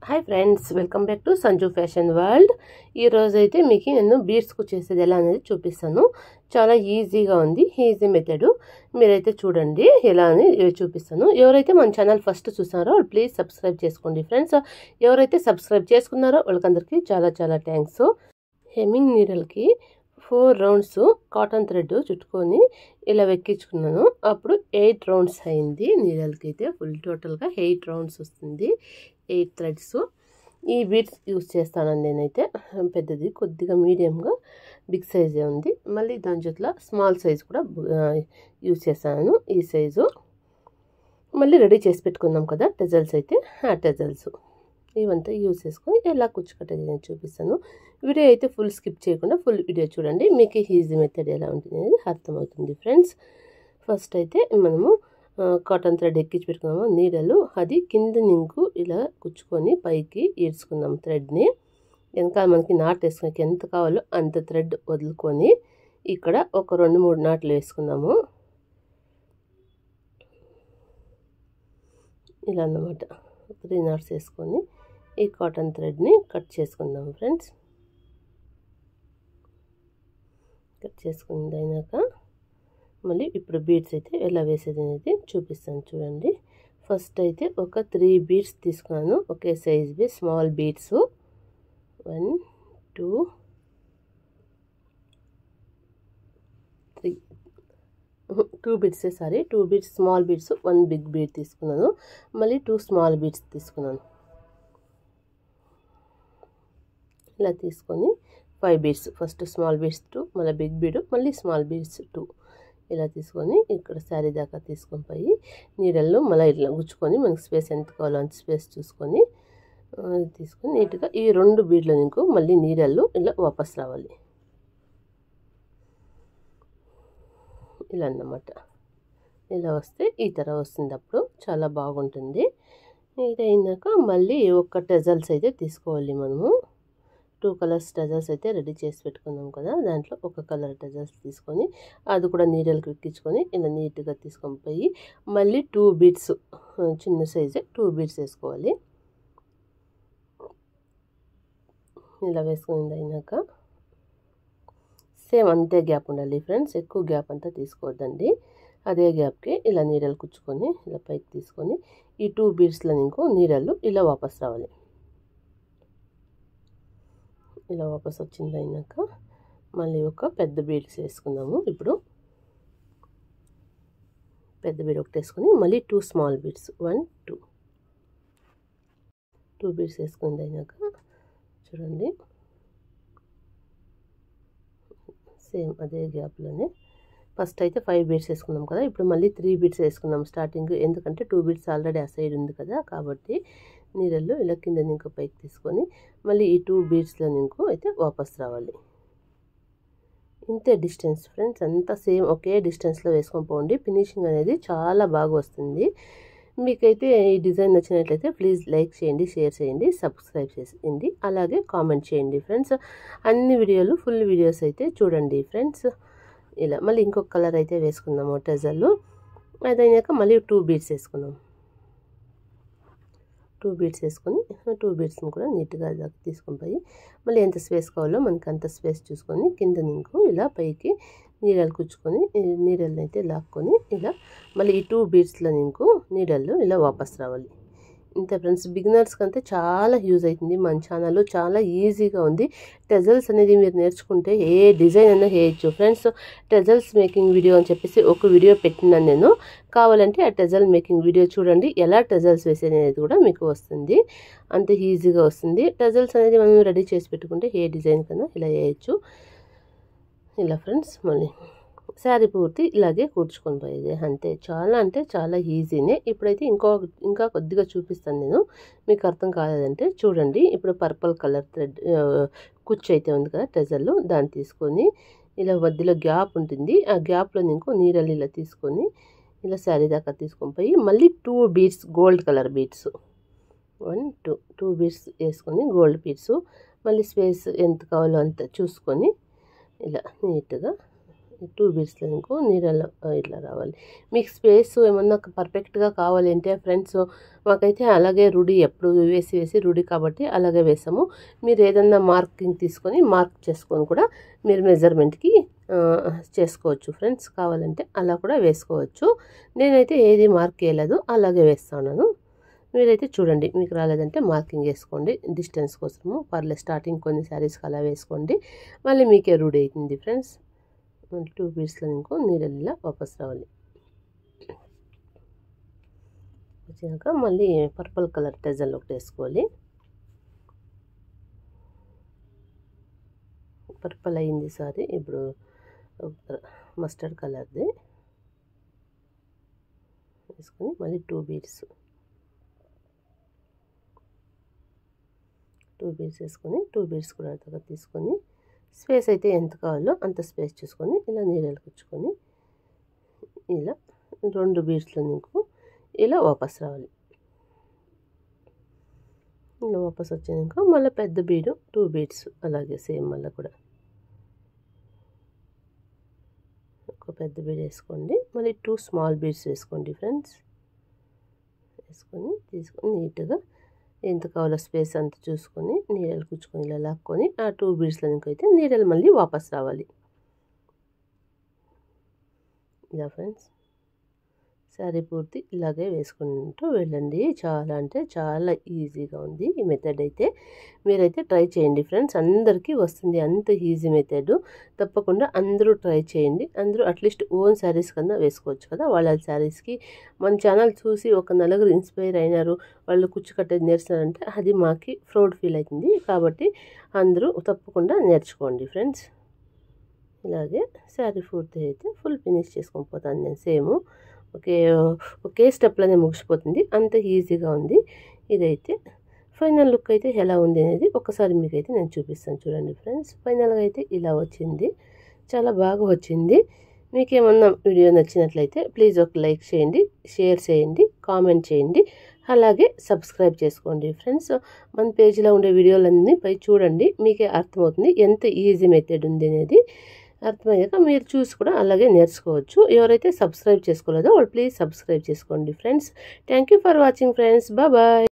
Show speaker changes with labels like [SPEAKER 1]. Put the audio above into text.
[SPEAKER 1] Hi friends, welcome back to Sanju fashion world. ఈరోజు అయితే మీకు నేను బీడ్స్కు చేసేది ఎలా అనేది చూపిస్తాను. చాలా ఈజీగా ఉంది, ఈజీ మెథడ్. మీరైతే చూడండి ఎలా అని చూపిస్తాను. ఎవరైతే మన ఛానల్ ఫస్ట్ చూసారో ప్లీజ్ సబ్స్క్రైబ్ చేసుకోండి ఫ్రెండ్స్. ఎవరైతే సబ్స్క్రైబ్ చేసుకున్నారో వాళ్ళకందరికీ చాలా చాలా థ్యాంక్స్. హెమ్మింగ్ నీడల్కి 4 రౌండ్స్ కాటన్ థ్రెడ్ చుట్టుకొని ఇలా వెక్కించుకున్నాను. అప్పుడు 8 రౌండ్స్ అయింది. నీడల్కి అయితే ఫుల్ టోటల్గా 8 రౌండ్స్ వస్తుంది, 8 థ్రెడ్స్. ఈ బీడ్స్ యూస్ చేస్తాను నేనైతే. పెద్దది కొద్దిగా మీడియంగా బిగ్ సైజే ఉంది. మళ్ళీ దాని జొతలో స్మాల్ సైజ్ కూడా యూస్ చేస్తాను. ఈ సైజు మళ్ళీ రెడీ చేసి పెట్టుకున్నాం కదా టెజల్స్, అయితే ఆ టెజల్స్ ఇవంతా యూజ్ చేసుకొని ఎలా కుచ్చుకట్టేది నేను చూపిస్తాను. వీడియో అయితే ఫుల్ స్కిప్ చేయకుండా ఫుల్ వీడియో చూడండి, మీకు ఈజీ మెథడ్ ఎలా ఉంటుంది అనేది అర్థమవుతుంది ఫ్రెండ్స్. ఫస్ట్ అయితే మనము కాటన్ థ్రెడ్ ఎక్కించి పెట్టుకున్నాము నీడలు. అది కింద నింకు ఇలా కుచ్చుకొని పైకి ఈడ్చుకున్నాం థ్రెడ్ని. వెనకాల మనకి నాట్ వేసుకునే ఎంత కావాలో అంత థ్రెడ్ వదులుకొని ఇక్కడ ఒక 2-3 నాట్లు వేసుకున్నాము. ఇలా అన్నమాట 3 నాట్స్ వేసుకొని ఈ కాటన్ థ్రెడ్ని కట్ చేసుకుందాం ఫ్రెండ్స్. కట్ చేసుకుంది అయినాక మళ్ళీ ఇప్పుడు బీడ్స్ అయితే ఎలా వేసేది అనేది చూపిస్తాను చూడండి. ఫస్ట్ అయితే ఒక 3 బీడ్స్ తీసుకున్నాను, ఒకే సైజ్వి small beads. 1 2 3 2 beads, sorry 2 beads small beads, 1 big bead తీసుకున్నాను. మళ్ళీ 2 స్మాల్ బీడ్స్ తీసుకున్నాను. ఇలా తీసుకొని 5 బీడ్స్, ఫస్ట్ స్మాల్ బీడ్స్ 2, మళ్ళీ బిగ్ బీడ్, మళ్ళీ స్మాల్ బీడ్స్ 2 ఇలా తీసుకొని ఇక్కడ శారీ దాకా తీసుకొని పోయి నీడల్లో మళ్ళీ ఇట్లా గుచ్చుకొని మనకి స్పేస్ ఎంత కావాలో అంత స్పేస్ చూసుకొని తీసుకొని నీట్గా ఈ 2 బీడ్ల నీకు మళ్ళీ నీడల్లో ఇలా వాపస్ రావాలి. ఇలా అన్నమాట. ఇలా వస్తే ఈ తర వస్తుంది, అప్పుడు చాలా బాగుంటుంది. ఇది అయినాక మళ్ళీ ఒక టెజల్స్ అయితే తీసుకోవాలి మనము. 2 కలర్స్ టెజల్స్ అయితే రెడీ చేసి పెట్టుకున్నాం కదా, దాంట్లో ఒక కలర్ టెజల్స్ తీసుకొని అది కూడా నీడలకు ఎక్కించుకొని ఇలా నీట్గా తీసుకొని పోయి మళ్ళీ 2 బీడ్స్, చిన్న సైజే 2 బీడ్స్ వేసుకోవాలి. ఇలా వేసుకుంది అయినాక సేమ్ అంతే గ్యాప్ ఉండాలి ఫ్రెండ్స్, ఎక్కువ గ్యాప్ అంతా తీసుకోవద్దండి. అదే గ్యాప్కి ఇలా నీడలు కుచ్చుకొని ఇలా పైకి తీసుకొని ఈ 2 బీడ్స్లో నీకు నీడలు ఇలా వాపస్ రావాలి. ఇలా వాపస్ వచ్చింది అయినాక మళ్ళీ ఒక పెద్ద బీడ్స్ వేసుకుందాము. ఇప్పుడు పెద్ద బీడ్ ఒకటి వేసుకొని మళ్ళీ 2 స్మాల్ బీడ్స్, 1 2 బీడ్స్ వేసుకుంది అయినాక చూడండి సేమ్ అదే గ్యాప్లోనే ఫస్ట్ అయితే 5 బీడ్స్ వేసుకున్నాం కదా, ఇప్పుడు మళ్ళీ 3 బీడ్స్ వేసుకున్నాం స్టార్టింగ్. ఎందుకంటే 2 బీడ్స్ ఆల్రెడీ ఆ సైడ్ ఉంది కదా, కాబట్టి నీళ్ళల్లో ఇలా కింద నింకు పైకి తీసుకొని మళ్ళీ ఈ 2 బీడ్స్లో నింకు అయితే వాపస్ రావాలి. ఇంతే డిస్టెన్స్ ఫ్రెండ్స్, అంతా సేమ్ ఒకే డిస్టెన్స్లో వేసుకొని పోండి. ఫినిషింగ్ అనేది చాలా బాగా వస్తుంది. మీకైతే ఈ డిజైన్ నచ్చినట్లయితే ప్లీజ్ లైక్ చేయండి, షేర్ చేయండి, సబ్స్క్రైబ్ చేయండి, అలాగే కామెంట్ చేయండి ఫ్రెండ్స్. అన్ని వీడియోలు ఫుల్ వీడియోస్ అయితే చూడండి ఫ్రెండ్స్. ఇలా మళ్ళీ ఇంకొక కలర్ అయితే వేసుకుందాము టెజల్లో. అదైనాక మళ్ళీ 2 బీడ్స్ వేసుకున్నాం. 2 బీడ్స్ వేసుకొని 2 బీడ్స్ని కూడా నీట్గా తీసుకొని పోయి మళ్ళీ ఎంత స్పేస్ కావాలో మనకి అంత స్పేస్ చూసుకొని కింద నింకు ఇలా పైకి నీడలు కుచ్చుకొని నీడలను అయితే లాక్కొని ఇలా మళ్ళీ ఈ 2 బీడ్స్లో నింకు నీడల్లో ఇలా వాపస్ రావాలి. ఇంతే ఫ్రెండ్స్, బిగినర్స్కి అంతే చాలా యూజ్ అవుతుంది. మన ఛానల్లో చాలా ఈజీగా ఉంది. టెజల్స్ అనేది మీరు నేర్చుకుంటే ఏ డిజైన్ అయినా వేయచ్చు ఫ్రెండ్స్. టెజల్స్ మేకింగ్ వీడియో అని చెప్పేసి ఒక వీడియో పెట్టినాను నేను, కావాలంటే ఆ టెజల్ మేకింగ్ వీడియో చూడండి. ఎలా టెజల్స్ వేసేది అనేది కూడా మీకు వస్తుంది, అంత ఈజీగా వస్తుంది. టెజల్స్ అనేది మనం రెడీ చేసి పెట్టుకుంటే ఏ డిజైన్ కన్నా ఇలా వేయచ్చు. ఇలా ఫ్రెండ్స్ మళ్ళీ శారీ పూర్తి ఇలాగే కూర్చుకొని పోయేది అంతే. చాలా అంటే చాలా ఈజీనే. ఇప్పుడైతే ఇంకా కొద్దిగా చూపిస్తాను నేను, మీకు అర్థం కాలేదంటే చూడండి. ఇప్పుడు పర్పుల్ కలర్ థ్రెడ్ కుచ్చు అయితే ఉంది కదా టెజల్లో, దాన్ని తీసుకొని ఇలా మధ్యలో గ్యాప్ ఉంటుంది, ఆ గ్యాప్లో నీకు నీడలు ఇలా తీసుకొని ఇలా శారీ దాకా తీసుకొని పోయి మళ్ళీ 2 beads gold colour beads, 1 2 beads వేసుకొని గోల్డ్ బీడ్స్ మళ్ళీ స్పేస్ ఎంత కావాలో అంత చూసుకొని ఇలా నీట్గా 2 బీడ్స్లో ఇంకో నీళ్ళలో ఇట్లా రావాలి. మీకు స్పేస్ ఏమన్నా పర్ఫెక్ట్గా కావాలి అంటే ఫ్రెండ్స్, మాకైతే అలాగే రూఢి ఎప్పుడు వేసి రూఢి కాబట్టి అలాగే వేసాము. మీరు ఏదన్నా మార్కింగ్ తీసుకొని మార్క్ చేసుకొని కూడా మీరు మెజర్మెంట్కి చేసుకోవచ్చు ఫ్రెండ్స్. కావాలంటే అలా కూడా వేసుకోవచ్చు. నేనైతే ఏది మార్క్ వేయలేదు, అలాగే వేస్తున్నాను. మీరైతే చూడండి, మీకు రాలేదంటే మార్కింగ్ వేసుకోండి డిస్టెన్స్ కోసము. పర్లేదు, స్టార్టింగ్ కొన్ని శారీస్కి అలా వేసుకోండి, మళ్ళీ మీకే రూఢి అవుతుంది ఫ్రెండ్స్. 2 బీడ్స్లో ఇంకో నీడల్లా వాపస్ రావాలి. వచ్చాక మళ్ళీ పర్పుల్ కలర్ టెజల్ ఒకటి వేసుకోవాలి. పర్పుల్ అయింది సారీ, ఇప్పుడు మస్టర్డ్ కలర్ది వేసుకొని మళ్ళీ 2 బీడ్స్ వేసుకొని 2 బీడ్స్ కూడా అర్థంగా తీసుకొని స్పేస్ అయితే ఎంత కావాలో అంత స్పేస్ చూసుకొని ఇలా నీడలు కుచ్చుకొని ఇలా 2 బీడ్స్లో నీకు ఇలా వాపస్ రావాలి. ఇలా వాపస్ వచ్చాక మళ్ళీ పెద్ద బీడు 2 బీడ్స్ అలాగే సేమ్ మళ్ళీ కూడా ఒక పెద్ద బీడ్ వేసుకోండి. మళ్ళీ 2 స్మాల్ బీడ్స్ వేసుకోండి ఫ్రెండ్స్. వేసుకొని తీసుకొని నీట్గా ఎంత కావాలో స్పేస్ అంత చూసుకొని నీడలు కుచ్చుకొని ఇలా లాక్కొని ఆ 2 బీడ్స్లో అయితే నీడలు మళ్ళీ వాపస్ రావాలి. ఇలా ఫ్రెండ్స్ శారీ పూర్తి ఇలాగే వేసుకుంటూ వెళ్ళండి. చాలా అంటే చాలా ఈజీగా ఉంది ఈ మెథడ్ అయితే. మీరైతే ట్రై చేయండి ఫ్రెండ్స్, అందరికీ వస్తుంది. అంత ఈజీ మెథడ్, తప్పకుండా అందరూ ట్రై చేయండి. అందరూ అట్లీస్ట్ ఓన్ శారీస్ కన్నా వేసుకోవచ్చు కదా. వాళ్ళ శారీస్కి మన ఛానల్ చూసి ఒక నలుగురు ఇన్స్పైర్ అయినారు, వాళ్ళు కుచ్చు కట్టేది నేర్చున్నారంటే అది మాకి ప్రౌడ్ ఫీల్ అవుతుంది. కాబట్టి అందరూ తప్పకుండా నేర్చుకోండి ఫ్రెండ్స్. ఇలాగే శారీ పూర్తి అయితే ఫుల్ ఫినిష్ చేసుకొని పోతాను నేను. సేమ్ ఒకే స్టెప్లోనే ముగిసిపోతుంది, అంత ఈజీగా ఉంది. ఇదైతే ఫైనల్ లుక్ అయితే ఎలా ఉంది అనేది ఒకసారి మీకైతే నేను చూపిస్తాను చూడండి ఫ్రెండ్స్. ఫైనల్గా అయితే ఇలా వచ్చింది, చాలా బాగా వచ్చింది. మీకు ఏమన్నా వీడియో నచ్చినట్లయితే ప్లీజ్ ఒక లైక్ చేయండి, షేర్ చేయండి, కామెంట్ చేయండి, అలాగే సబ్స్క్రైబ్ చేసుకోండి ఫ్రెండ్స్. మన పేజీలో ఉండే వీడియోలన్నీ పై చూడండి, మీకే అర్థమవుతుంది ఎంత ఈజీ మెథడ్ ఉంది అనేది. అర్థమయ్యాక మీరు చూసి కూడా అలాగే నేర్చుకోవచ్చు. ఎవరైతే సబ్స్క్రైబ్ చేసుకోలేదో వాళ్ళు ప్లీజ్ సబ్స్క్రైబ్ చేసుకోండి friends. Thank you for watching friends. Bye.